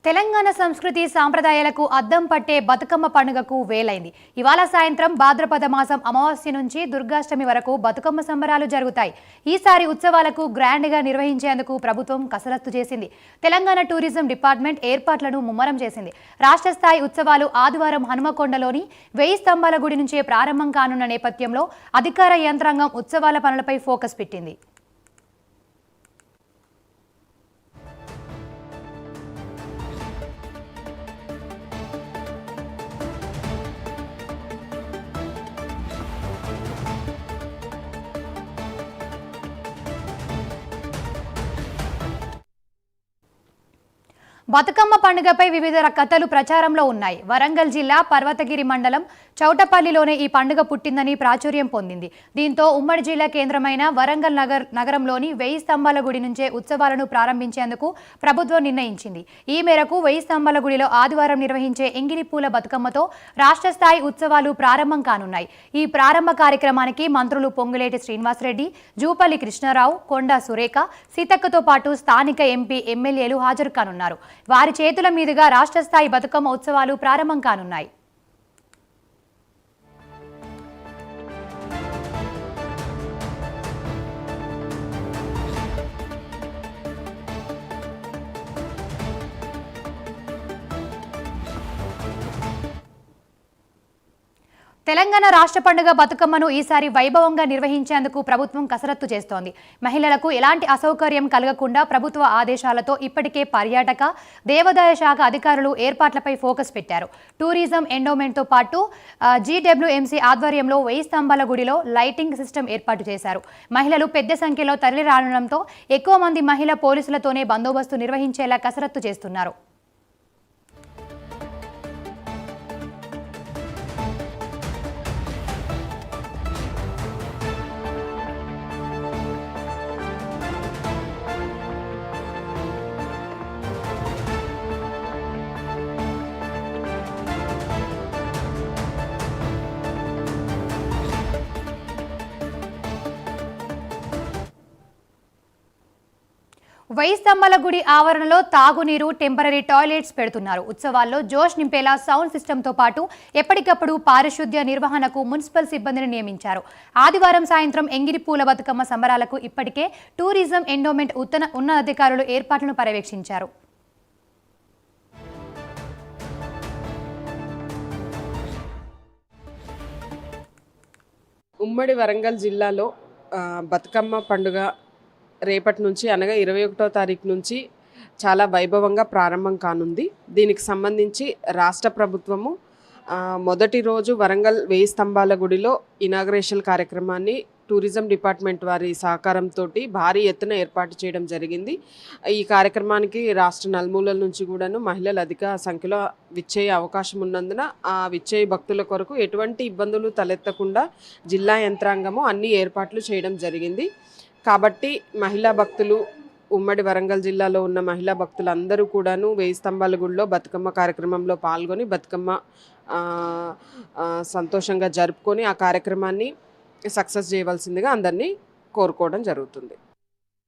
తెలంగాణ సంస్కృతి సాంప్రదాయాలకు అద్దం పట్టే బతుకమ్మ పండుగకు వేలైంది. ఇవాళ సాయంత్రం భాద్రపద మాసం అమావాస్య నుంచి దుర్గాష్టమి వరకు బతుకమ్మ సంబరాలు జరుగుతాయి. ఈసారి ఉత్సవాలకు గ్రాండ్ గా నిర్వహించేందుకు ప్రభుత్వం కసరత్తు చేసింది. తెలంగాణ టూరిజం డిపార్ట్మెంట్ ఏర్పాట్లను ముమ్మరం చేసింది. రాష్ట్ర స్థాయి ఉత్సవాలు ఆదివారం హనుమకొండలోని 1000 స్తంభాల గుడి నుంచే ప్రారంభం కానున్న నేపథ్యంలో అధికార యంత్రాంగం ఉత్సవాల పనులపై ఫోకస్ పెట్టింది. బతుకమ్మ పండుగపై వివిధ కథలు ప్రచారంలో ఉన్నాయి. వరంగల్ జిల్లా పర్వతగిరి మండలం చౌటపల్లిలోనే ఈ పండుగ పుట్టిందని ప్రాచుర్యం పొందింది. దీంతో ఉమ్మడి జిల్లా కేంద్రమైన వరంగల్ నగరంలోని 1000 స్తంభాల గుడి నుంచే ఉత్సవాలను ప్రారంభించేందుకు ప్రభుత్వం నిర్ణయించింది. ఈ మేరకు 1000 స్తంభాల గుడిలో ఆదివారం నిర్వహించే ఎంగిలి పూల బతుకమ్మతో రాష్ట్ర స్థాయి ఉత్సవాలు ప్రారంభం కానున్నాయి. ఈ ప్రారంభ కార్యక్రమానికి మంత్రులు పొంగులేటి శ్రీనివాసరెడ్డి, జూపల్లి కృష్ణారావు, కొండా సురేఖ, సీతక్కతో పాటు స్థానిక ఎంపీ, ఎమ్మెల్యేలు హాజరు కానున్నారు. వారి చేతుల మీదుగా రాష్ట్ర స్థాయి బతుకమ్మ ఉత్సవాలు ప్రారంభం కానున్నాయి. తెలంగాణ రాష్ట్ర పండుగ బతుకమ్మను ఈసారి వైభవంగా నిర్వహించేందుకు ప్రభుత్వం కసరత్తు చేస్తోంది. మహిళలకు ఎలాంటి అసౌకర్యం కలగకుండా ప్రభుత్వ ఆదేశాలతో ఇప్పటికే పర్యాటక, దేవాదాయ శాఖ అధికారులు ఏర్పాట్లపై ఫోకస్ పెట్టారు. టూరిజం ఎండోమెంట్తో పాటు జీడబ్ల్యూఎంసీ ఆధ్వర్యంలో 1000 స్తంభాల గుడిలో లైటింగ్ సిస్టమ్ ఏర్పాటు చేశారు. మహిళలు పెద్ద సంఖ్యలో తరలి రానుండడంతో ఎక్కువ మంది మహిళా పోలీసులతోనే బందోబస్తు నిర్వహించేలా కసరత్తు చేస్తున్నారు. వెయ్యి స్తంభాల గుడి ఆవరణలో తాగునీరు, టెంపరరీ టాయిలెట్స్ పెడుతున్నారు. ఉత్సవాల్లో జోష్ నింపేలా సౌండ్ సిస్టంతో పాటు ఎప్పటికప్పుడు పారిశుద్ధ్య నిర్వహణకు మున్సిపల్ సిబ్బందిని నియమించారు. ఆదివారం సాయంత్రం ఎంగిలి పూల బతుకమ్మ సంబరాలకు ఇప్పటికే టూరిజం ఎండోమెంట్ ఉన్నతాధికారులు ఏర్పాట్లను పర్యవేక్షించారు. ఉమ్మడి వరంగల్ జిల్లాలో బతుకమ్మ పండుగ రేపటి నుంచి అనగా 21వ తారీఖు నుంచి చాలా వైభవంగా ప్రారంభం కానుంది. దీనికి సంబంధించి రాష్ట్ర ప్రభుత్వము మొదటి రోజు వరంగల్ 1000 స్తంభాల గుడిలో ఇనాగ్రేషన్ కార్యక్రమాన్ని టూరిజం డిపార్ట్మెంట్ వారి సహకారంతో భారీ ఎత్తున ఏర్పాటు చేయడం జరిగింది. ఈ కార్యక్రమానికి రాష్ట్ర నలుమూలల నుంచి కూడాను మహిళలు అధిక సంఖ్యలో విచ్చేయ అవకాశం ఉన్నందున ఆ విచ్చేయ భక్తుల కొరకు ఎటువంటి ఇబ్బందులు తలెత్తకుండా జిల్లా యంత్రాంగము అన్ని ఏర్పాట్లు చేయడం జరిగింది. కాబట్టి మహిళా భక్తులు, ఉమ్మడి వరంగల్ జిల్లాలో ఉన్న మహిళా భక్తులు అందరూ కూడాను 1000 స్తంభాల గుడిలో బతుకమ్మ కార్యక్రమంలో పాల్గొని బతుకమ్మ సంతోషంగా జరుపుకొని ఆ కార్యక్రమాన్ని సక్సెస్ చేయవలసిందిగా అందరినీ కోరుకోవడం జరుగుతుంది.